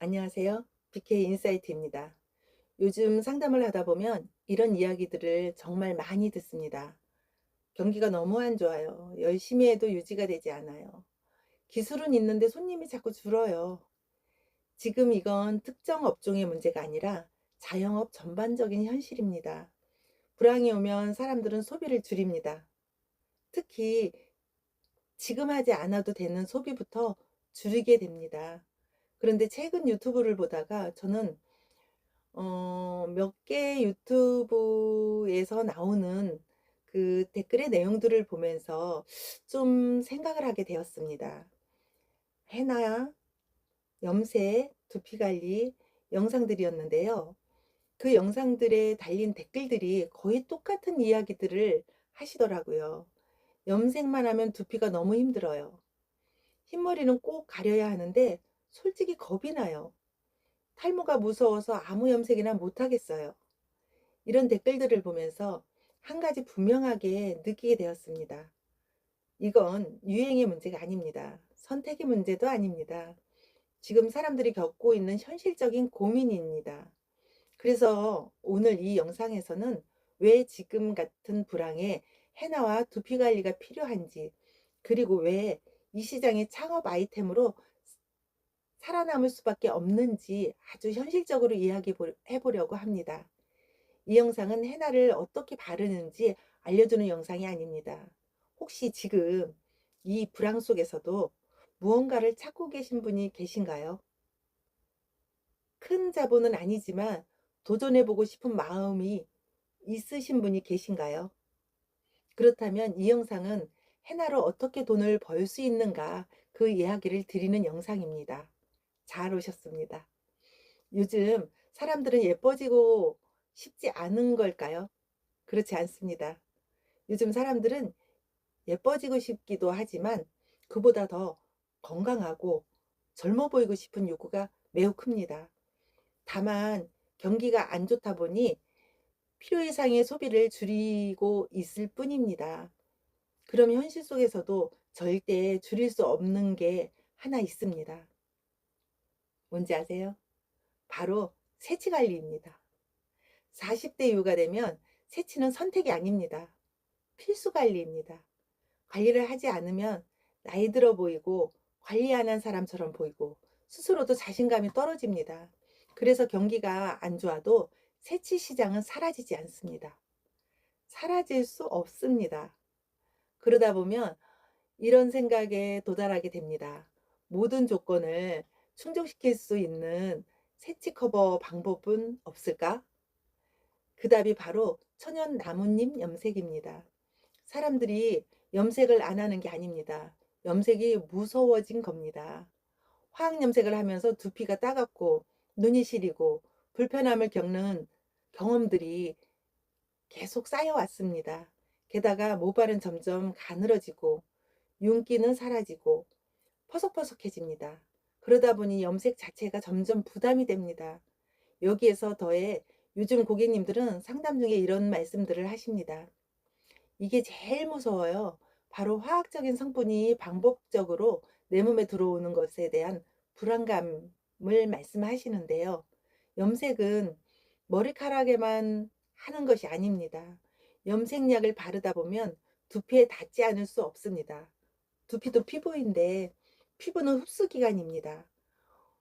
안녕하세요. BK 인사이트입니다. 요즘 상담을 하다 보면 이런 이야기들을 정말 많이 듣습니다. 경기가 너무 안 좋아요. 열심히 해도 유지가 되지 않아요. 기술은 있는데 손님이 자꾸 줄어요. 지금 이건 특정 업종의 문제가 아니라 자영업 전반적인 현실입니다. 불황이 오면 사람들은 소비를 줄입니다. 특히 지금 하지 않아도 되는 소비부터 줄이게 됩니다. 그런데 최근 유튜브를 보다가 저는 몇 개 유튜브에서 나오는 그 댓글의 내용들을 보면서 좀 생각을 하게 되었습니다. 해나, 염색, 두피 관리 영상들이었는데요. 그 영상들에 달린 댓글들이 거의 똑같은 이야기들을 하시더라고요. 염색만 하면 두피가 너무 힘들어요. 흰머리는 꼭 가려야 하는데 솔직히 겁이 나요. 탈모가 무서워서 아무 염색이나 못하겠어요. 이런 댓글들을 보면서 한 가지 분명하게 느끼게 되었습니다. 이건 유행의 문제가 아닙니다. 선택의 문제도 아닙니다. 지금 사람들이 겪고 있는 현실적인 고민입니다. 그래서 오늘 이 영상에서는 왜 지금 같은 불황에 해나와 두피 관리가 필요한지, 그리고 왜 이 시장의 창업 아이템으로 살아남을 수밖에 없는지 아주 현실적으로 이야기해 보려고 합니다. 이 영상은 hen나를 어떻게 바르는지 알려주는 영상이 아닙니다. 혹시 지금 이 불황 속에서도 무언가를 찾고 계신 분이 계신가요? 큰 자본은 아니지만 도전해보고 싶은 마음이 있으신 분이 계신가요? 그렇다면 이 영상은 hen나로 어떻게 돈을 벌 수 있는가, 그 이야기를 드리는 영상입니다. 잘 오셨습니다. 요즘 사람들은 예뻐지고 싶지 않은 걸까요? 그렇지 않습니다. 요즘 사람들은 예뻐지고 싶기도 하지만 그보다 더 건강하고 젊어 보이고 싶은 욕구가 매우 큽니다. 다만 경기가 안 좋다 보니 필요 이상의 소비를 줄이고 있을 뿐입니다. 그럼 현실 속에서도 절대 줄일 수 없는 게 하나 있습니다. 뭔지 아세요? 바로 세치 관리입니다. 40대 이후가 되면 세치는 선택이 아닙니다. 필수 관리입니다. 관리를 하지 않으면 나이 들어 보이고 관리 안 한 사람처럼 보이고 스스로도 자신감이 떨어집니다. 그래서 경기가 안 좋아도 새치 시장은 사라지지 않습니다. 사라질 수 없습니다. 그러다 보면 이런 생각에 도달하게 됩니다. 모든 조건을 충족시킬 수 있는 새치 커버 방법은 없을까? 그 답이 바로 천연 나뭇잎 염색입니다. 사람들이 염색을 안 하는 게 아닙니다. 염색이 무서워진 겁니다. 화학 염색을 하면서 두피가 따갑고 눈이 시리고 불편함을 겪는 경험들이 계속 쌓여왔습니다. 게다가 모발은 점점 가늘어지고 윤기는 사라지고 퍼석퍼석해집니다. 그러다 보니 염색 자체가 점점 부담이 됩니다. 여기에서 더해 요즘 고객님들은 상담 중에 이런 말씀들을 하십니다. 이게 제일 무서워요. 바로 화학적인 성분이 반복적으로 내 몸에 들어오는 것에 대한 불안감을 말씀하시는데요. 염색은 머리카락에만 하는 것이 아닙니다. 염색약을 바르다 보면 두피에 닿지 않을 수 없습니다. 두피도 피부인데 피부는 흡수기관입니다.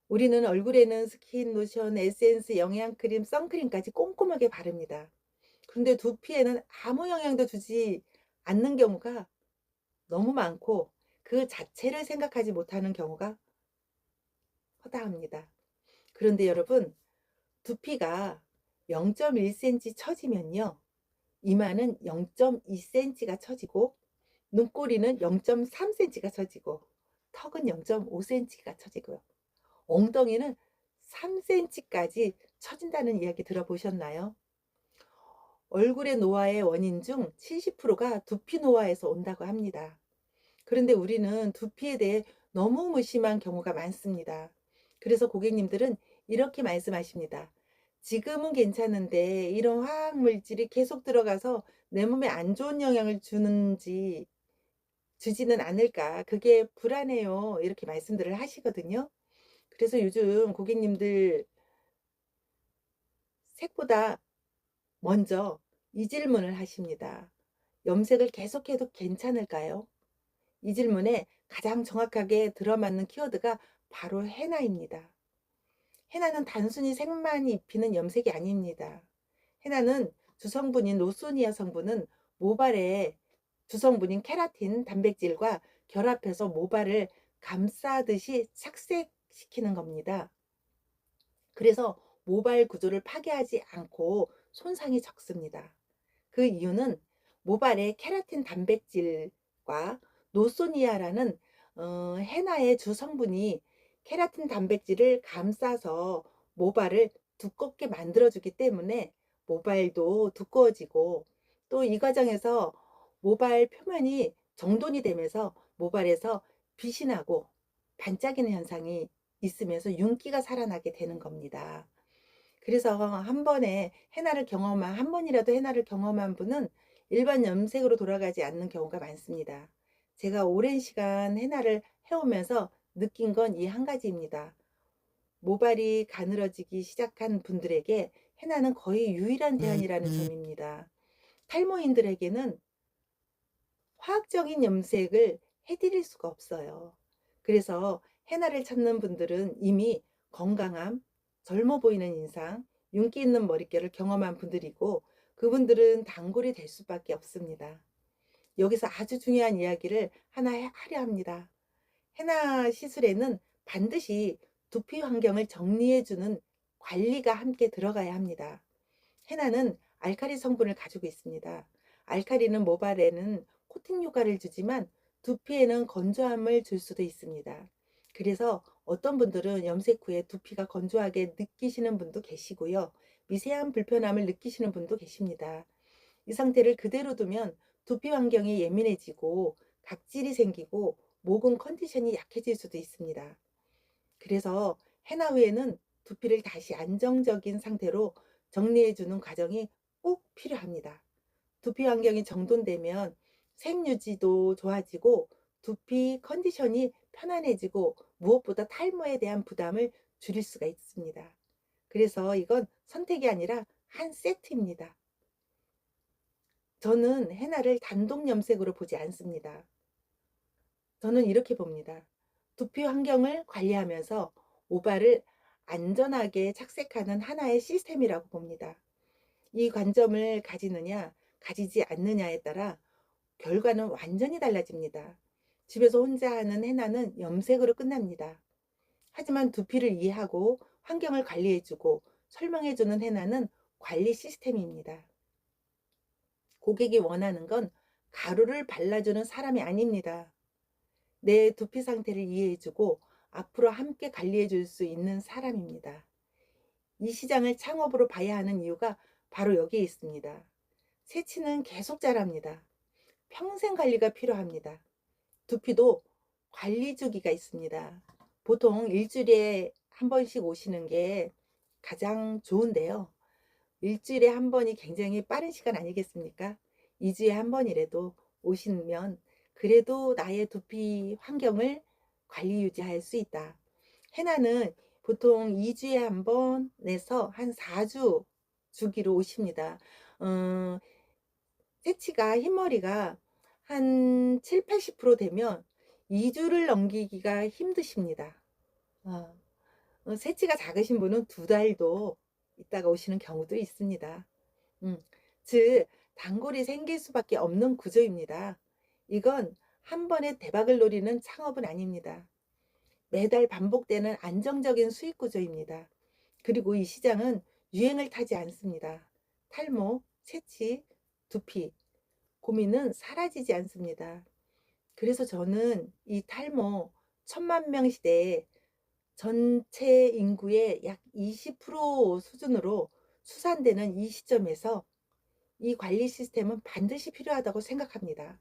우리는 얼굴에는 스킨, 로션, 에센스, 영양크림, 선크림까지 꼼꼼하게 바릅니다. 근데 두피에는 아무 영향도 주지 않는 경우가 너무 많고 그 자체를 생각하지 못하는 경우가 허다합니다. 그런데 여러분, 두피가 0.1cm 처지면요, 이마는 0.2cm가 처지고 눈꼬리는 0.3cm가 처지고 턱은 0.5cm가 처지고요. 엉덩이는 3cm까지 처진다는 이야기 들어보셨나요? 얼굴의 노화의 원인 중 70%가 두피 노화에서 온다고 합니다. 그런데 우리는 두피에 대해 너무 무심한 경우가 많습니다. 그래서 고객님들은 이렇게 말씀하십니다. 지금은 괜찮은데 이런 화학 물질이 계속 들어가서 내 몸에 안 좋은 영향을 주지는 않을까. 그게 불안해요. 이렇게 말씀들을 하시거든요. 그래서 요즘 고객님들 색보다 먼저 이 질문을 하십니다. "염색을 계속해도 괜찮을까요?" 이 질문에 가장 정확하게 들어맞는 키워드가 바로 헤나입니다. 헤나는 단순히 색만 입히는 염색이 아닙니다. 헤나는 주성분인 노소니아 성분은 모발의 주성분인 케라틴 단백질과 결합해서 모발을 감싸듯이 착색시키는 겁니다. 그래서 모발 구조를 파괴하지 않고 손상이 적습니다. 그 이유는 모발의 케라틴 단백질과 노소니아라는 헤나의 주 성분이 케라틴 단백질을 감싸서 모발을 두껍게 만들어주기 때문에 모발도 두꺼워지고, 또 이 과정에서 모발 표면이 정돈이 되면서 모발에서 빛이 나고 반짝이는 현상이 있으면서 윤기가 살아나게 되는 겁니다. 그래서 한 번이라도 해나를 경험한 분은 일반 염색으로 돌아가지 않는 경우가 많습니다. 제가 오랜 시간 해나를 해오면서 느낀 건 이 한 가지입니다. 모발이 가늘어지기 시작한 분들에게 해나는 거의 유일한 대안이라는 점입니다. 탈모인들에게는 화학적인 염색을 해드릴 수가 없어요. 그래서 해나를 찾는 분들은 이미 건강함, 젊어 보이는 인상, 윤기 있는 머릿결을 경험한 분들이고, 그분들은 단골이 될 수밖에 없습니다. 여기서 아주 중요한 이야기를 하나 하려 합니다. 해나 시술에는 반드시 두피 환경을 정리해주는 관리가 함께 들어가야 합니다. 해나는 알칼리 성분을 가지고 있습니다. 알칼리는 모발에는 코팅 효과를 주지만 두피에는 건조함을 줄 수도 있습니다. 그래서 어떤 분들은 염색 후에 두피가 건조하게 느끼시는 분도 계시고요. 미세한 불편함을 느끼시는 분도 계십니다. 이 상태를 그대로 두면 두피 환경이 예민해지고 각질이 생기고 모공 컨디션이 약해질 수도 있습니다. 그래서 해나 후에는 두피를 다시 안정적인 상태로 정리해주는 과정이 꼭 필요합니다. 두피 환경이 정돈되면 색 유지도 좋아지고 두피 컨디션이 편안해지고 무엇보다 탈모에 대한 부담을 줄일 수가 있습니다. 그래서 이건 선택이 아니라 한 세트입니다. 저는 해나를 단독 염색으로 보지 않습니다. 저는 이렇게 봅니다. 두피 환경을 관리하면서 모발을 안전하게 착색하는 하나의 시스템이라고 봅니다. 이 관점을 가지느냐, 가지지 않느냐에 따라 결과는 완전히 달라집니다. 집에서 혼자 하는 해나는 염색으로 끝납니다. 하지만 두피를 이해하고 환경을 관리해주고 설명해주는 해나는 관리 시스템입니다. 고객이 원하는 건 가루를 발라주는 사람이 아닙니다. 내 두피 상태를 이해해주고 앞으로 함께 관리해줄 수 있는 사람입니다. 이 시장을 창업으로 봐야 하는 이유가 바로 여기에 있습니다. 새치는 계속 자랍니다. 평생 관리가 필요합니다. 두피도 관리 주기가 있습니다. 보통 일주일에 한 번씩 오시는 게 가장 좋은데요. 일주일에 한 번이 굉장히 빠른 시간 아니겠습니까? 2주에 한 번이라도 오시면 그래도 나의 두피 환경을 관리 유지할 수 있다. 해나는 보통 2주에 한 번에서 한 4주 주기로 오십니다. 어, 새치가 흰머리가 한 7, 80% 되면 2주를 넘기기가 힘드십니다. 어, 새치가 작으신 분은 2달도 있다가 오시는 경우도 있습니다. 음, 즉 단골이 생길 수밖에 없는 구조입니다. 이건 한 번에 대박을 노리는 창업은 아닙니다. 매달 반복되는 안정적인 수익 구조입니다. 그리고 이 시장은 유행을 타지 않습니다. 탈모, 채취, 두피 고민은 사라지지 않습니다. 그래서 저는 이 탈모 1,000만 명 시대에 전체 인구의 약 20% 수준으로 수산되는 이 시점에서 이 관리 시스템은 반드시 필요하다고 생각합니다.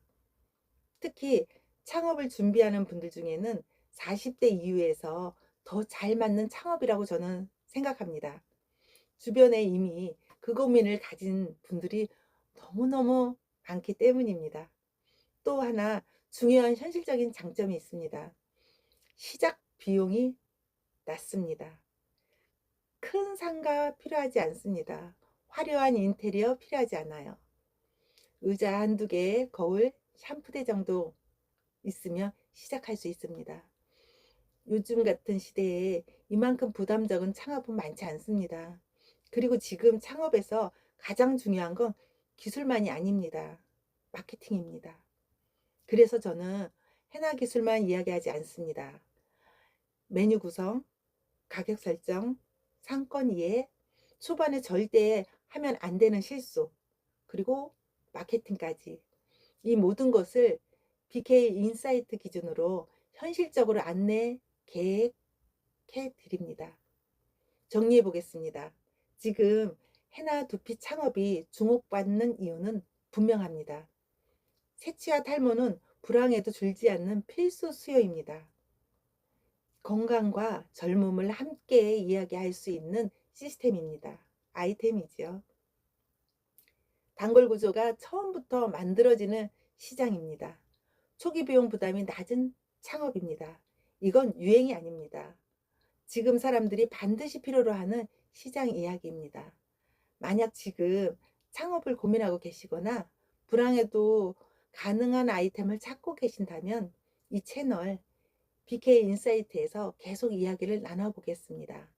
특히 창업을 준비하는 분들 중에는 40대 이후에서 더 잘 맞는 창업이라고 저는 생각합니다. 주변에 이미 그 고민을 가진 분들이 너무너무 많기 때문입니다. 또 하나 중요한 현실적인 장점이 있습니다. 시작 비용이 낮습니다. 큰 상가 필요하지 않습니다. 화려한 인테리어 필요하지 않아요. 의자 한두 개, 거울, 샴푸대 정도 있으면 시작할 수 있습니다. 요즘 같은 시대에 이만큼 부담적인 창업은 많지 않습니다. 그리고 지금 창업에서 가장 중요한 건 기술만이 아닙니다. 마케팅입니다. 그래서 저는 해나 기술만 이야기하지 않습니다. 메뉴 구성, 가격 설정, 상권 이해, 초반에 절대 하면 안 되는 실수, 그리고 마케팅까지 이 모든 것을 BK 인사이트 기준으로 현실적으로 안내, 계획해 드립니다. 정리해 보겠습니다. 지금 해나 두피 창업이 주목받는 이유는 분명합니다. 새치와 탈모는 불황에도 줄지 않는 필수 수요입니다. 건강과 젊음을 함께 이야기할 수 있는 시스템입니다. 아이템이지요. 단골 구조가 처음부터 만들어지는 시장입니다. 초기 비용 부담이 낮은 창업입니다. 이건 유행이 아닙니다. 지금 사람들이 반드시 필요로 하는 시장 이야기입니다. 만약 지금 창업을 고민하고 계시거나 불황에도 가능한 아이템을 찾고 계신다면 이 채널 BK 인사이트에서 계속 이야기를 나눠보겠습니다.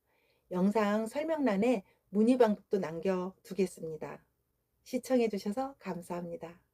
영상 설명란에 문의 방법도 남겨두겠습니다. 시청해 주셔서 감사합니다.